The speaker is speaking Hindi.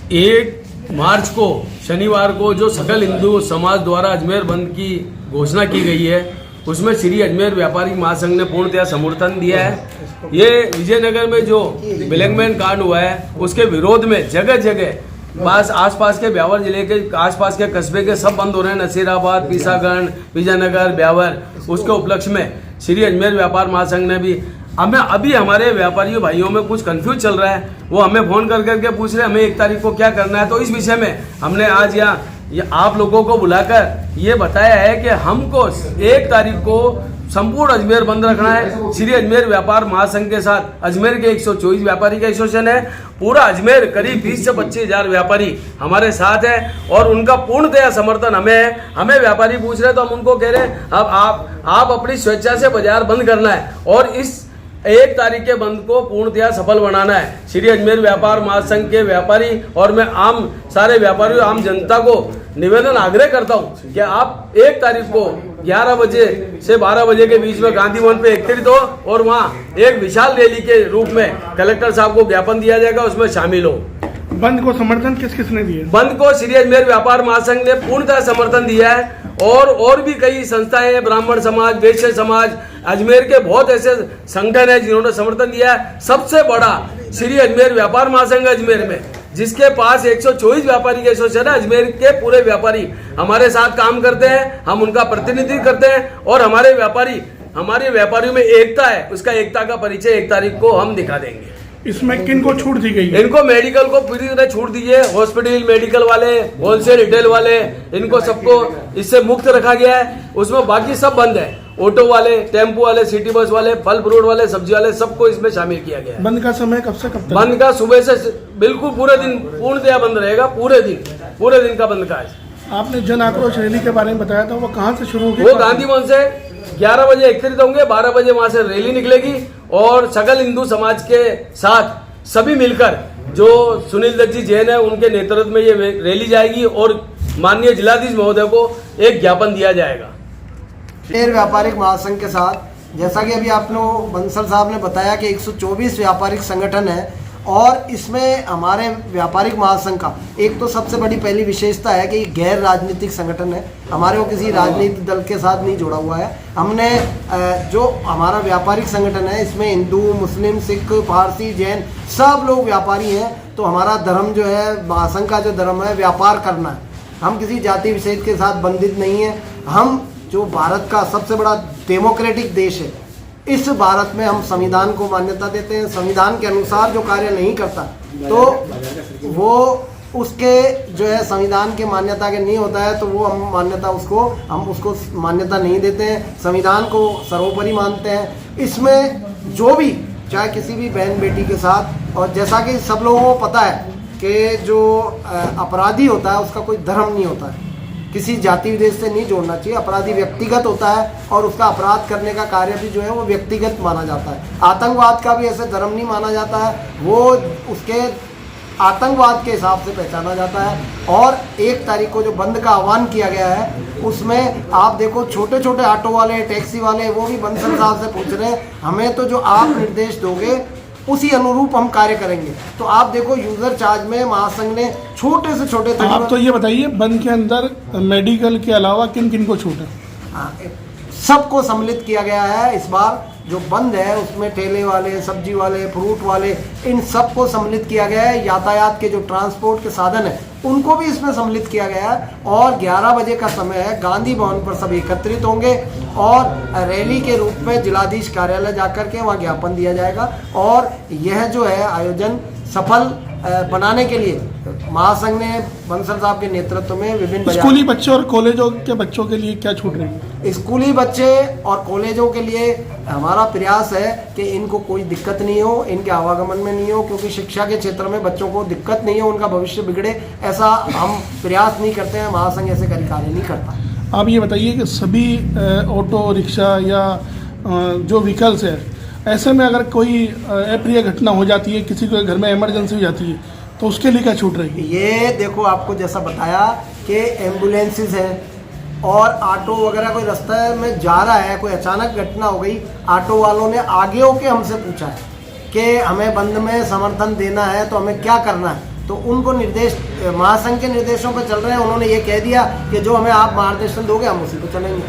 1 मार्च को शनिवार को जो सकल हिंदू समाज द्वारा अजमेर बंद की घोषणा की गई है उसमें श्री अजमेर व्यापारी महासंघ ने पूर्णतया समर्थन दिया है। ये विजयनगर में जो बिलंगमैन कांड हुआ है उसके विरोध में जगह जगह आसपास के ब्यावर जिले के आसपास के कस्बे के सब बंद हो रहे हैं। नसीराबाद, पीसागढ़, विजयनगर, ब्यावर, उसके उपलक्ष्य में श्री अजमेर व्यापार महासंघ ने भी अभी हमारे व्यापारियों भाइयों में कुछ कंफ्यूज चल रहा है, वो हमें फोन कर करके पूछ रहे हैं हमें 1 तारीख को क्या करना है। तो इस विषय में हमने आज यहाँ आप लोगों को बुलाकर ये बताया है कि हमको 1 तारीख को संपूर्ण अजमेर बंद रखना है। श्री अजमेर व्यापार महासंघ के साथ अजमेर के 124 व्यापारी का एसोसिएशन है। पूरा अजमेर करीब 20 से 25 हजार व्यापारी हमारे साथ है और उनका पूर्णतया समर्थन हमें है। हमें व्यापारी पूछ रहे हैं तो हम उनको कह रहे हैं अब आप अपनी स्वेच्छा से बाजार बंद करना है और इस 1 तारीख के बंद को पूर्णतया सफल बनाना है। श्री अजमेर व्यापार महासंघ के व्यापारी और मैं आम सारे व्यापारियों आम जनता को निवेदन आग्रह करता हूं कि आप 1 तारीख को 11 बजे से 12 बजे के बीच में गांधी भवन पे एकत्रित हो और वहां एक विशाल रैली के रूप में कलेक्टर साहब को ज्ञापन दिया जाएगा, उसमें शामिल हो। बंद को समर्थन किस किसने दिया? बंद को श्री अजमेर व्यापार महासंघ ने पूर्णतः समर्थन दिया है और भी कई संस्थाएं हैं, ब्राह्मण समाज, वैश्य समाज, अजमेर के बहुत ऐसे संगठन है जिन्होंने समर्थन दिया है। सबसे बड़ा श्री अजमेर व्यापार महासंघ अजमेर में, जिसके पास 124 व्यापारी के एसोसिएशन है। अजमेर के पूरे व्यापारी हमारे साथ काम करते हैं, हम उनका प्रतिनिधित्व करते हैं और हमारे व्यापारियों में एकता है। उसका एकता का परिचय 1 तारीख को हम दिखा देंगे। इसमें किन को छूट दी गई है? इनको मेडिकल को पूरी तरह छूट दीजिए। हॉस्पिटल, मेडिकल वाले, होलसेल रिटेल वाले, इनको सबको इससे मुक्त रखा गया है। उसमें बाकी सब बंद है। ऑटो वाले, टेम्पो वाले, सिटी बस वाले, फल फ्रूट वाले, सब्जी वाले, सबको इसमें शामिल किया गया है। बंद का समय कब से कब तक? बंद का सुबह से बिल्कुल पूरे दिन पूर्णतया बंद रहेगा। पूरे दिन का बंद का है। आपने जन आक्रोश रैली के बारे में बताया था, वो कहाँ से शुरू होगी? वो गांधी भवन से 11 बजे एकत्रित होंगे, 12 बजे वहां से रैली निकलेगी और सकल हिंदू समाज के साथ सभी मिलकर जो सुनील दत्त जी जैन है उनके नेतृत्व में ये रैली जाएगी और माननीय जिलाधीश महोदय को एक ज्ञापन दिया जाएगा। व्यापारिक महासंघ के साथ जैसा कि अभी आप लोग बंसल साहब ने बताया कि 124 व्यापारिक संगठन है और इसमें हमारे व्यापारिक महासंघ का एक तो सबसे बड़ी पहली विशेषता है कि गैर राजनीतिक संगठन है। हमारे को किसी राजनीतिक दल के साथ नहीं जोड़ा हुआ है। हमने जो हमारा व्यापारिक संगठन है इसमें हिंदू, मुस्लिम, सिख, पारसी, जैन सब लोग व्यापारी हैं। तो हमारा धर्म जो है, महासंघ का जो धर्म है व्यापार करना है। हम किसी जाति विशेष के साथ बंधित नहीं है। हम जो भारत का सबसे बड़ा डेमोक्रेटिक देश है, इस भारत में हम संविधान को मान्यता देते हैं। संविधान के अनुसार जो कार्य नहीं करता तो वो उसके जो है संविधान के मान्यता के नहीं होता है तो वो हम उसको मान्यता नहीं देते हैं। संविधान को सर्वोपरि मानते हैं। इसमें जो भी चाहे किसी भी बहन बेटी के साथ, और जैसा कि सब लोगों को पता है कि जो अपराधी होता है उसका कोई धर्म नहीं होता है, किसी जाति विदेश से नहीं जोड़ना चाहिए। अपराधी व्यक्तिगत होता है और उसका अपराध करने का कार्य भी जो है वो व्यक्तिगत माना जाता है। आतंकवाद का भी ऐसे धर्म नहीं माना जाता है, वो उसके आतंकवाद के हिसाब से पहचाना जाता है। और 1 तारीख को जो बंद का आह्वान किया गया है उसमें आप देखो छोटे छोटे ऑटो वाले, टैक्सी वाले, वो भी बंसल साहब से पूछ रहे हैं हमें तो जो आप निर्देश दोगे उसी अनुरूप हम कार्य करेंगे। तो आप देखो यूजर चार्ज में महासंघ ने छोटे से छोटे आप तो ये बताइए बंद के अंदर मेडिकल के अलावा किन किन को छूट है? सबको सम्मिलित किया गया है। इस बार जो बंद है उसमें ठेले वाले, सब्जी वाले, फ्रूट वाले, इन सबको सम्मिलित किया गया है। यातायात के जो ट्रांसपोर्ट के साधन है उनको भी इसमें सम्मिलित किया गया है। और 11 बजे का समय है, गांधी भवन पर सब एकत्रित होंगे और रैली के रूप में जिलाधीश कार्यालय जाकर के वहाँ ज्ञापन दिया जाएगा। और यह जो है आयोजन सफल बनाने के लिए महासंघ ने बंसल साहब के नेतृत्व में विभिन्न स्कूली बच्चों और कॉलेजों के बच्चों के लिए क्या छूट रही है? स्कूली बच्चे और कॉलेजों के लिए हमारा प्रयास है कि इनको कोई दिक्कत नहीं हो, इनके आवागमन में नहीं हो, क्योंकि शिक्षा के क्षेत्र में बच्चों को दिक्कत नहीं हो, उनका भविष्य बिगड़े, ऐसा हम प्रयास नहीं करते हैं। महासंघ ऐसे कार्य नहीं करता। आप ये बताइए कि सभी ऑटो रिक्शा या जो व्हीकल्स है, ऐसे में अगर कोई अप्रिय घटना हो जाती है, किसी के घर में इमरजेंसी हो जाती है, तो उसके लिए क्या छूट रहेगी? ये देखो आपको जैसा बताया कि एम्बुलेंसेस हैं और ऑटो वगैरह कोई रास्ते में जा रहा है, कोई अचानक घटना हो गई, ऑटो वालों ने आगे होके हमसे पूछा है कि हमें बंद में समर्थन देना है तो हमें क्या करना है। तो उनको निर्देश महासंघ के निर्देशों पर चल रहे हैं। उन्होंने ये कह दिया कि जो हमें आप मार्गदर्शन दोगे हम उसी पर चलेंगे।